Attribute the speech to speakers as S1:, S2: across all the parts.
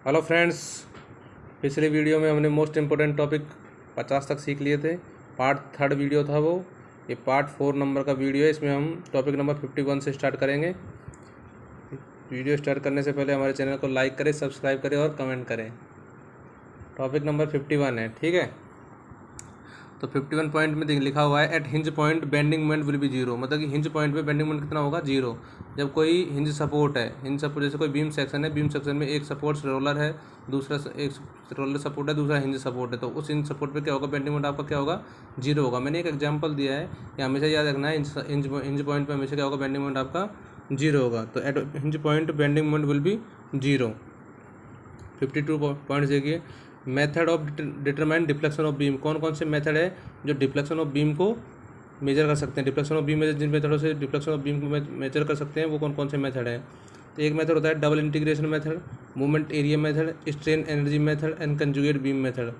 S1: Hello friends, पिछले video में हमने मोस्ट इम्पोर्टेंट टॉपिक 50 तक सीख लिए थे। पार्ट 3 वीडियो था वो। ये पार्ट 4 नंबर का वीडियो है। इसमें हम टॉपिक नंबर 51 से स्टार्ट करेंगे। वीडियो स्टार्ट करने से पहले हमारे चैनल को लाइक करें, सब्सक्राइब करें और कमेंट करें। टॉपिक नंबर 51 है, ठीक है। तो 51 पॉइंट में लिखा हुआ है at hinge point bending moment will be zero. मतलब कि हिंज पॉइंट पे बेंडिंग मोमेंट कितना होगा? जीरो। जब कोई हिंज सपोर्ट है, हिंज सपोर्ट जैसे कोई बीम सेक्शन है, बीम सेक्शन में एक सपोर्ट रोलर है, दूसरा एक रोलर सपोर्ट है, दूसरा हिंज सपोर्ट है, तो उस हिंज सपोर्ट पे क्या होगा? बेंडिंग मोमेंट आपका क्या होगा? जीरो होगा। मैंने एक एग्जाम्पल दिया है, ये हमेशा याद रखना है। हिंज पॉइंट पर हमेशा क्या होगा? बेंडिंग मोमेंट आपका जीरो होगा। तो at hinge point bending moment will be zero. 52 points देखिए। Method of determine deflection of beam. कौन कौन से मेथड है जो डिफ्लेक्शन ऑफ बीम को मेजर कर सकते हैं? डिफ्लेक्शन ऑफ बीम में जिन मेथडों से डिफ्लेक्शन ऑफ बीम को मेजर कर सकते हैं वो कौन कौन से मेथड हैं? तो एक मेथड होता है double integration method, moment area method, strain energy method and conjugate beam method.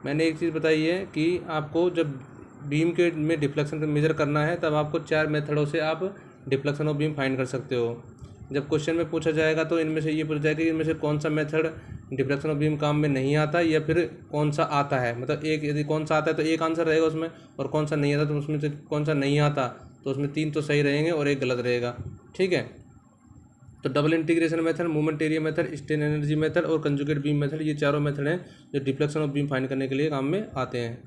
S1: मैंने एक चीज़ बताई है कि आपको जब बीम के में डिफ्लेक्शन मेजर करना है तब आपको 4 मेथडों से आप डिफ्लेक्शन ऑफ बीम फाइंड कर सकते हो। जब क्वेश्चन में पूछा जाएगा तो इनमें से ये पूछा जाएगा कि इनमें से कौन सा मेथड डिफ्लेक्शन ऑफ बीम काम में नहीं आता या फिर कौन सा आता है। मतलब एक यदि कौन सा आता है तो एक आंसर रहेगा उसमें, और कौन सा नहीं आता तो उसमें से कौन सा नहीं आता तो उसमें 3 तो सही रहेंगे और एक गलत रहेगा, ठीक है। तो double integration method, moment area method, strain energy method और कंजुगेट बीम मेथड, ये चारों मेथड हैं जो डिफ्लेक्शन ऑफ बीम फाइंड करने के लिए काम में आते हैं।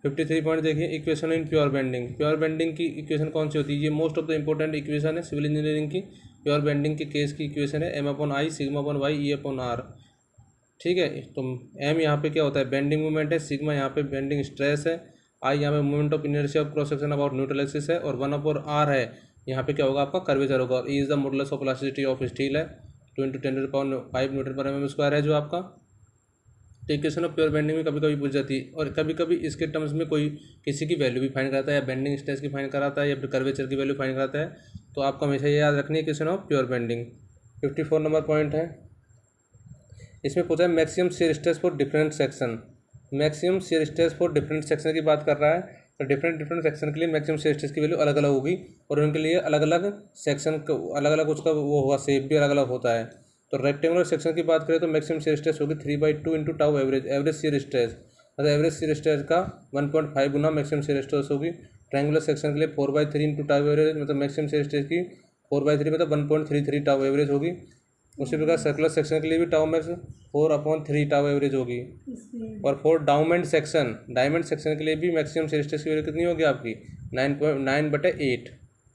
S1: 53 पॉइंट देखिए। Equation in pure bending. Pure bending की इक्वेशन कौन सी होती है? ये most of the important equation है सिविल इंजीनियरिंग की। प्योर बेंडिंग के केस की इक्वेशन है M/I सिग्मा/y E/r, ठीक है। तो M यहाँ पे क्या होता है? बेंडिंग मोमेंट है, सिग्मा यहाँ पे बेंडिंग स्ट्रेस है, I यहाँ पे moment of inertia of cross section about neutral axis है, और 1/r है यहाँ पे क्या होगा? आपका कर्वेचर होगा। और E is the modulus of elasticity of steel है, 2 × 10⁵ Nm/mm² है जो आपका। तो इक्वेशन ऑफ प्योर बेंडिंग में कभी कभी पूछ जाती है, और कभी कभी इसके टर्म्स में कोई किसी की वैल्यू भी फाइंड कराता है, या बेंडिंग स्ट्रेस की फाइंड कराता है, या फिर कर्वेचर की वैल्यू फाइंड कराता है। तो आपको हमेशा ये याद रखनी है equation of pure bending. 54 number point है। इसमें पूछा है maximum shear stress for different section. Maximum shear stress for different section की बात कर रहा है, तो डिफरेंट सेक्शन के लिए मैक्सिमम शियर स्ट्रेस की वैल्यू अलग अलग होगी, और उनके लिए अलग अलग सेक्शन को अलग अलग उसका वो होगा, शेप भी अलग अलग होता है। तो रेक्टेंगुलर सेक्शन की बात करें तो मैक्सिमम शियर स्ट्रेस होगी 3/2 × tau average. Average shear stress मतलब एवरेज शियर स्ट्रेस का 1.5 गुना मैक्सिमम शियर स्ट्रेस होगी। ट्रायंगुलर सेक्शन के लिए 4/3 × टाउ एवरेज, मतलब मैक्सिमम शियर स्ट्रेस की 4/3 मतलब 1.33 टाउ एवरेज होगी। उसी प्रकार सर्कुलर सेक्शन के लिए भी टाउ मैक्स 4/3 टाउ एवरेज होगी। और फॉर डायमंड सेक्शन के लिए भी मैक्सिमम शियर स्ट्रेस की वैल्यू कितनी होगी आपकी? 9/8।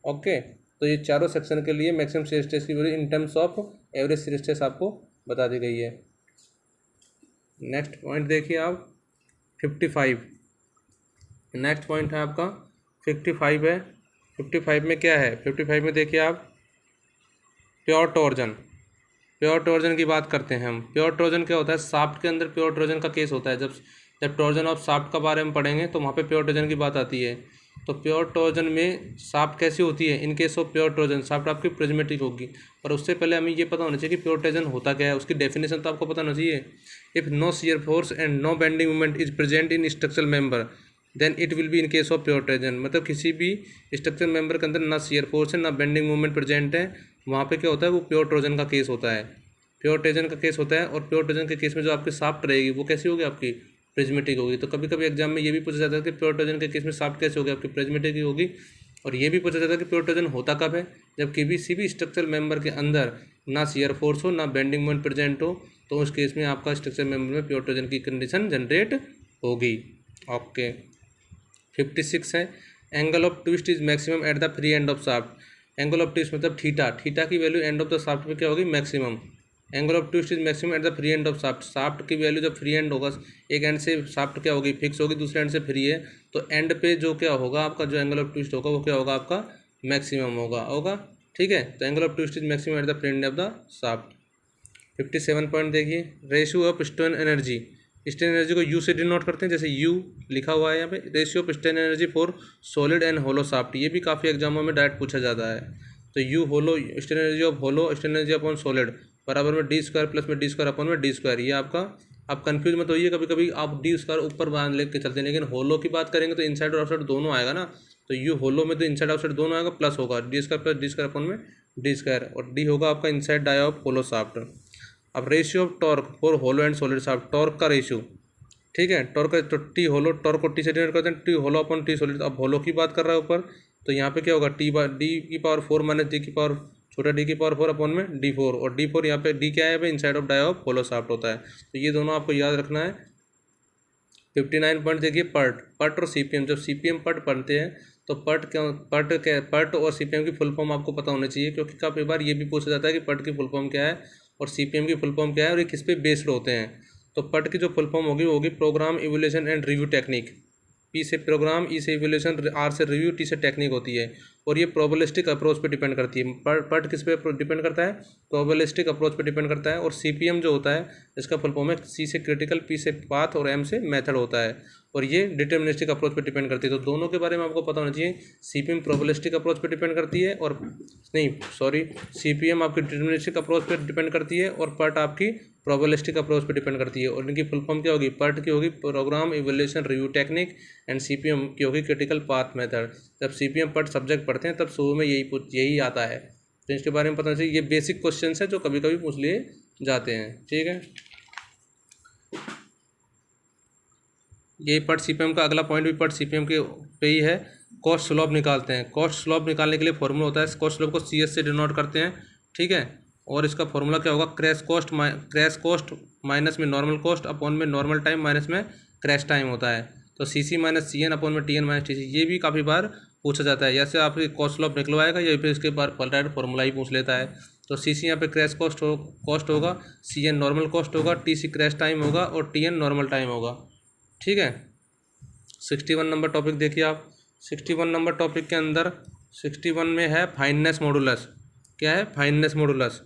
S1: ओके, तो ये चारों सेक्शन के लिए मैक्सिमम शियर स्ट्रेस की value in terms of average shear stress आपको बता दी गई है। नेक्स्ट पॉइंट देखिए आप 55। नेक्स्ट पॉइंट है आपका 55 है। 55 में क्या है? 55 में देखिए आप प्योर टॉर्जन। प्योर टॉर्जन की बात करते हैं हम। प्योर टॉर्जन क्या होता है? शाफ्ट के अंदर प्योर टॉर्जन का केस होता है। जब टॉर्जन ऑफ शाफ्ट का बारे में पढ़ेंगे तो वहाँ पे प्योर टॉर्जन की बात आती है। तो प्योर टॉर्जन में शाफ्ट कैसी होती है? इन case of pure torsion shaft आपकी प्रिज्मेटिक होगी। और उससे पहले हमें ये पता होना चाहिए कि प्योर टॉर्जन होता क्या है, उसकी डेफिनेशन तो आपको पता होना चाहिए। If no shear force and no bending moment is present in structural member then it will be in case of pure torsion. मतलब किसी भी स्ट्रक्चरल मेंबर के अंदर ना शियर फोर्स है ना बेंडिंग मोमेंट प्रेजेंट है, वहाँ पे क्या होता है? वो प्योर टॉर्जन का केस होता है। प्योर टॉर्जन का केस होता है। और प्योर टॉर्जन के केस में जो आपकी शाफ्ट रहेगी वो कैसी होगी? आपकी प्रिज्मेटिक होगी। तो कभी कभी एग्जाम में ये भी पूछा जाता है कि प्योर टॉर्जन के केस में शाफ्ट कैसे होगी? आपकी प्रिज्मेटिक ही होगी। और ये भी पूछा जाता है कि प्योर टॉर्जन होता कब है? जब किसी भी स्ट्रक्चरल मेंबर के अंदर ना शियर फोर्स हो ना बेंडिंग मोमेंट प्रेजेंट हो, तो उस केस में आपका स्ट्रक्चरल मेंबर में प्योर टॉर्जन की कंडीशन जनरेट होगी। ओके, 56 है। Angle of twist is maximum at the free end of shaft. Angle of twist मतलब थीटा की value and of the shaft में क्या होगी? Maximum. Angle of twist is maximum at the free end of shaft. Shaft की value जब free and होगा, एक and से शाफ्ट क्या होगी? फिक्स होगी, दूसरे एंड से फ्री है, तो एंड पे जो क्या होगा आपका, जो एंगल ऑफ ट्विस्ट होगा वो क्या होगा? आपका मैक्सिमम होगा, ठीक है। तो angle of twist is maximum at the free end of the shaft. 57 point देखिए। Ratio of strain energy. Strain energy को यू से डिनोट करते हैं, जैसे यू लिखा हुआ है यहाँ पे। Ratio of strain energy for solid and hollow shaft, ये भी काफ़ी एग्जामों में डायरेक्ट पूछा जाता है। तो U hollow strain energy of hollow strain energy upon solid बराबर में d² प्लस में d² अपॉन में d²। ये आपका, आप कंफ्यूज मत होइए। कभी कभी आप d² ऊपर बांध लेके चलते हैं, लेकिन होलो की बात करेंगे तो इनसाइड और आउटसाइड दोनों आएगा ना। तो यू होलो में तो इनसाइड आउटसाइड दोनों आएगा, प्लस होगा d² प्लस d² अपॉन में d², और d होगा आपका inside dia of hollow shaft. अब ratio of torque for hollow and solid shaft, torque का रेशियो, ठीक है, टॉर्क तो टी होलो, टॉर्क को टी से डिनोट करते हैं, T hollow upon T solid. अब होलो की बात कर रहा है ऊपर, तो यहाँ पे क्या होगा, टी बार डी की पावर 4 माइनस डी की पावर छोटा डी की पावर 4 अपॉन में डी 4, और डी 4 यहाँ पे डी क्या है, inside of dia of hollow shaft होता है। तो ये दोनों आपको याद रखना है। 59 पॉइंट देखिए, पट और सीपीएम। जब सीपीएम पट पढ़ते हैं तो पट और सीपीएम की फुल फॉर्म आपको पता होनी चाहिए, क्योंकि काफ़ी बार ये भी पूछा जाता है कि पट की फुल फॉर्म क्या है और सीपीएम की फुल फॉर्म क्या है और ये किस पे बेस्ड होते हैं। तो पट की जो फुल फॉर्म होगी वो होगी program evolution and review technique. P से प्रोग्राम, ई से इवोल्यूशन, आर से रिव्यू, टी से टेक्निक होती है, और ये प्रोबेबिलिस्टिक अप्रोच पे डिपेंड करती है। पट किस पे डिपेंड करता है, प्रोबेबिलिस्टिक अप्रोच पे डिपेंड करता है। और सीपीएम जो होता है इसका फुल फॉर्म है सी से क्रिटिकल, पी से पाथ और एम से मेथड होता है, और ये डिटर्मिनिस्टिक अप्रोच पे डिपेंड करती है। तो दोनों के बारे में आपको पता होना चाहिए। सीपीएम प्रोबेबिलिस्टिक अप्रोच पे डिपेंड करती है, और नहीं सॉरी, सीपीएम आपकी डिटर्मिनिस्टिक अप्रोच पे डिपेंड करती है, और पट आपकी प्रोबेबिलिस्टिक अप्रोच पे डिपेंड करती है। और इनकी फुल फॉर्म क्या होगी, पट की होगी program evolution review technique, and CPM की होगी क्रिटिकल पाथ मेथड। जब सीपीएम पट सब्जेक्ट पढ़ते हैं तब शुरू में यही आता है, तो इसके बारे में पता चाहिए। ये बेसिक क्वेश्चन है जो कभी कभी पूछ लिए जाते हैं, ठीक है। यही पट सीपीएम का अगला पॉइंट भी पट सीपीएम के पे ही है। कॉस्ट स्लोप निकालते हैं। कॉस्ट स्लोप निकालने के लिए फॉर्मूला होता है, कॉस्ट स्लोप को CS से डिनोट करते हैं, ठीक है। और इसका फॉर्मूला क्या होगा, क्रैश कॉस्ट माइनस में नॉर्मल कॉस्ट अपॉन में नॉर्मल टाइम माइनस में क्रैश टाइम होता है। तो CC माइनस CN अपॉन में TN माइनस TC, ये भी काफ़ी बार पूछा जाता है। जैसे आप कॉस्ट स्लोप निकलवाएगा या फिर इसके बाद डायरेक्ट फॉर्मूला ही पूछ लेता है। तो CC यहाँ पे क्रैश कॉस्ट होगा, CN नॉर्मल कॉस्ट होगा, TC क्रैश टाइम होगा और TN नॉर्मल टाइम होगा, ठीक है। 61 नंबर टॉपिक देखिए आप। 61 नंबर टॉपिक के अंदर 61 में है फाइननेस मॉडुलस। क्या है, फाइननेस मॉडुलस।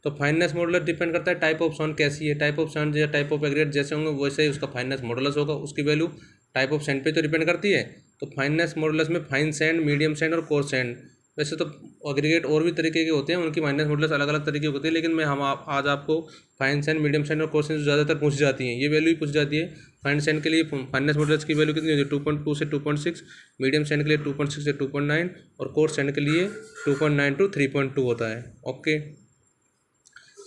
S1: तो फाइननेस मॉडुलस डिपेंड करता है टाइप ऑफ सैंड कैसी है। टाइप ऑफ सैंड या टाइप ऑफ एग्रीगेट जैसे होंगे वैसे ही उसका फाइननेस मॉडुलस होगा। उसकी वैल्यू टाइप ऑफ सैंड पे तो डिपेंड करती है। तो फाइननेस मॉडुलस में फाइन सैंड, मीडियम सैंड और कोर्स सैंड, वैसे तो एग्रीगेट और भी तरीके के होते हैं, उनकी फाइननेस मॉडुलस अलग अलग तरीके की होती है, लेकिन मैं आज आपको फाइन सैंड, मीडियम सैंड और कोर्स सैंड ज़्यादातर पूछी जाती हैं, ये वैल्यू ही पूछी जाती है। फाइन सैंड के लिए फाइननेस मॉडुलस की वैल्यू कितनी होती है, 2.2 से 2.6, मीडियम सैंड के लिए 2.6 से 2.9 और कोर्स सैंड के लिए 2.9 टू 3.2 होता है, ओके।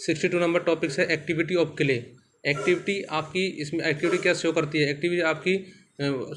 S1: 62 नंबर टॉपिक है एक्टिविटी ऑफ क्ले। एक्टिविटी आपकी, इसमें एक्टिविटी क्या शो करती है, एक्टिविटी आपकी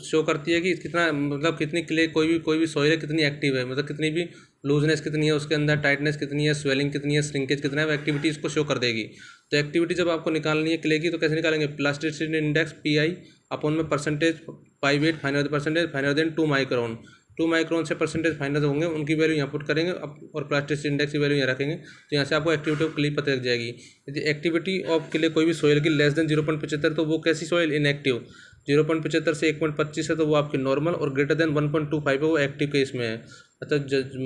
S1: शो करती है कि कितना, मतलब कितनी क्ले, कोई भी सॉइल है कितनी एक्टिव है, मतलब कितनी भी लूजनेस कितनी है उसके अंदर, टाइटनेस कितनी है, स्वेलिंग कितनी है, श्रिंकेज कितना है, वो एक्टिविटी इसको शो कर देगी। तो एक्टिविटी जब आपको निकालनी है क्ले की तो कैसे निकालेंगे, प्लास्टिसिटी इंडेक्स PI अपॉन में percentage by weight finer than 2 micron. 2 micron से परसेंटेज फाइनल होंगे, उनकी वैल्यू यहाँ पुट करेंगे और प्लास्टिसिटी इंडेक्स की वैल्यू यहाँ रखेंगे। तो यहाँ से आपको एक्टिविटी ऑफ क्ले पता लग जाएगी। यदि एक्टिविटी ऑफ क्ले कोई भी सॉइल की लेस देन 0.75 तो वो कैसी सॉइल, इनएक्टिव। 0.75 से 1.25 है तो वो आपकी नॉर्मल, और ग्रेटर देन 1.25 है वो एक्टिव केस में है। अतः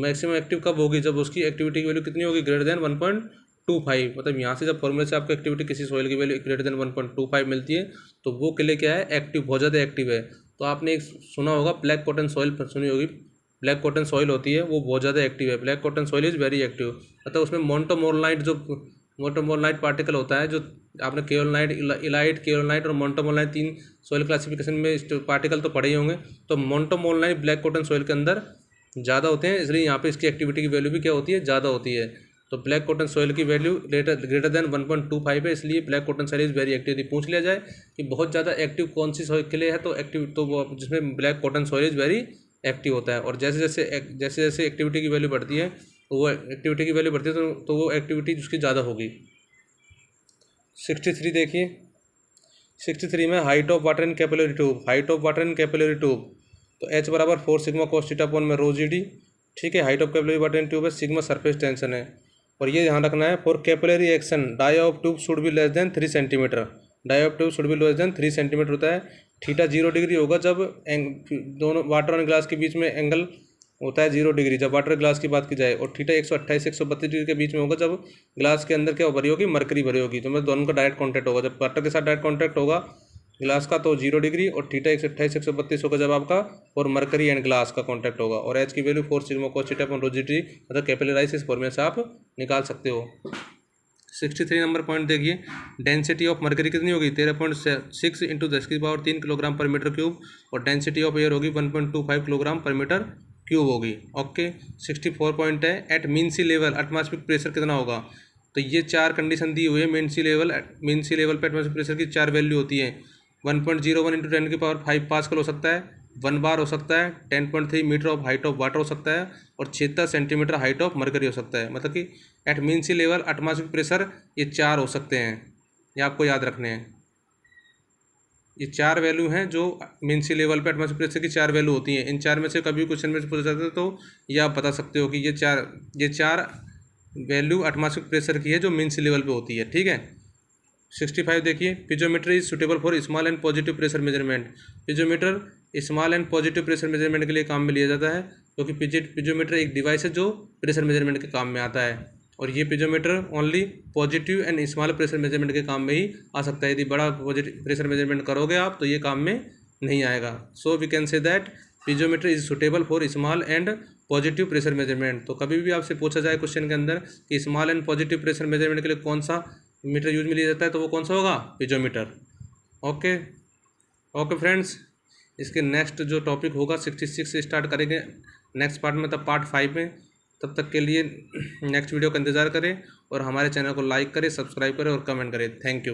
S1: मैक्सिमम एक्टिव कब होगी, जब उसकी एक्टिविटी की वैल्यू कितनी होगी, ग्रेटर देन 1.25। मतलब यहाँ से जब फॉर्मूले से आपको एक्टिविटी किसी सॉइल की वैल्यू ग्रेटर देन 1.25 मिलती है तो वो क्ले क्या है, एक्टिव, बहुत ज़्यादा एक्टिव है। तो आपने एक सुना होगा ब्लैक कॉटन सॉइल, सुनी होगी, ब्लैक कॉटन सॉइल होती है वो बहुत ज़्यादा एक्टिव है। Black cotton soil is very active. मतलब उसमें मोंटोमोर्लाइट पार्टिकल होता है, जो आपने केओलाइट, इलाइट, केओलाइट और मोंटोमोर्लाइट 3 सॉइल क्लासिफिकेशन में पार्टिकल तो पढ़े ही होंगे। तो मोंटोमोर्लाइट ब्लैक कॉटन सॉइल के अंदर ज़्यादा होते हैं, इसलिए यहाँ पे इसकी एक्टिविटी की वैल्यू भी क्या होती है, ज़्यादा होती है। तो ब्लैक कॉटन सॉइल की वैल्यू ग्रेटर देन 1.25 है, इसलिए black cotton soil is very active. यदि पूछ लिया जाए कि बहुत ज़्यादा एक्टिव कौन सी सॉइल के लिए है तो एक्टिव, तो वो जिसमें black cotton soil is very active होता है। और जैसे जैसे एक्टिविटी की वैल्यू बढ़ती है तो वो एक्टिविटी की वैल्यू बढ़ती है तो वो एक्टिविटी उसकी ज़्यादा होगी। 63 देखिए। 63 में height of water in capillary tube. Height of water in capillary tube तो H बराबर 4 सिग्मा cos थीटा अपॉन में रो GD, ठीक है। Height of capillary water in tube है, सिग्मा सरफेस टेंशन है। और ये ध्यान रखना है, for capillary action dia of tube should be less than 3 centimetre. Dia of tube should be less than 3 centimetre होता है। थीटा 0 डिग्री होगा जब दोनों वाटर और ग्लास के बीच में एंगल होता है 0 डिग्री, जब वाटर ग्लास की बात की जाए। और थीटा 128 से 132 डिग्री के बीच में होगा जब ग्लास के अंदर क्या भरी होगी, मरकरी भरी होगी। तो मतलब दोनों का डायरेक्ट कॉन्टैक्ट होगा। जब वाटर के साथ डायरेक्ट कॉन्टैक्ट होगा ग्लास का तो 0 डिग्री, और थीटा 128 से 132 होगा जब आपका और मरकरी एंड ग्लास का कॉन्टैक्ट होगा। और एच की value 4 sigma cos theta upon rho GD, मतलब कैपिलराइज इस फॉर्मूले से आप निकाल सकते हो। 63 नंबर पॉइंट देखिए। डेंसिटी ऑफ मरकरी कितनी होगी, 13.6 इंटू 10⁻³ किलोग्राम पर मीटर क्यूब, और डेंसिटी ऑफ एयर होगी 1.25 किलोग्राम पर मीटर क्यूब होगी, ओके। 64 पॉइंट है, एट मीन सी लेवल एटमॉस्फेरिक प्रेशर कितना होगा। तो ये 4 कंडीशन दी हुई है। मीन सी लेवल पे एटमॉस्फेरिक प्रेशर की 4 वैल्यू होती है। 1.01 इंटू 10⁵ पास्कल हो सकता है, 1 बार हो सकता है, 10.3 metre of height of water हो सकता है, और 76 सेंटीमीटर हाइट ऑफ मरकरी हो सकता है। मतलब कि एट मीन सी लेवल एटमॉस्फेरिक प्रेशर ये 4 हो सकते हैं, ये आपको याद रखने हैं। ये 4 वैल्यू हैं जो मीन सी लेवल पे एटमॉस्फेरिक प्रेशर की 4 वैल्यू होती हैं। इन 4 में से कभी क्वेश्चन में पूछा जाता है तो ये आप बता सकते हो कि ये चार वैल्यू एटमॉस्फेरिक प्रेशर की है जो मीन सी लेवल पे होती है। ठीक है। 65 देखिए, piezometer is suitable for small and positive pressure measurement. Piezometer small and positive pressure measurement के लिए काम में लिया जाता है, क्योंकि पिजोमीटर एक डिवाइस है जो प्रेशर मेजरमेंट के काम में आता है, और ये piezometer only positive and small pressure measurement के काम में ही आ सकता है। यदि बड़ा पॉजिटिव प्रेशर मेजरमेंट करोगे आप तो ये काम में नहीं आएगा। So we can say that piezometer is suitable for small and positive pressure measurement. तो कभी भी आपसे पूछा जाए क्वेश्चन के अंदर कि small and positive pressure measurement के लिए कौन सा मीटर यूज में लिया जाता है, तो वो कौन सा होगा? पिजोमीटर। ओके ओके फ्रेंड्स, इसके नेक्स्ट जो टॉपिक होगा 66 से स्टार्ट करेंगे नेक्स्ट पार्ट में, तब पार्ट 5 में। तब तक के लिए नेक्स्ट वीडियो का इंतज़ार करें और हमारे चैनल को लाइक करें, सब्सक्राइब करें और कमेंट करें। Thank you.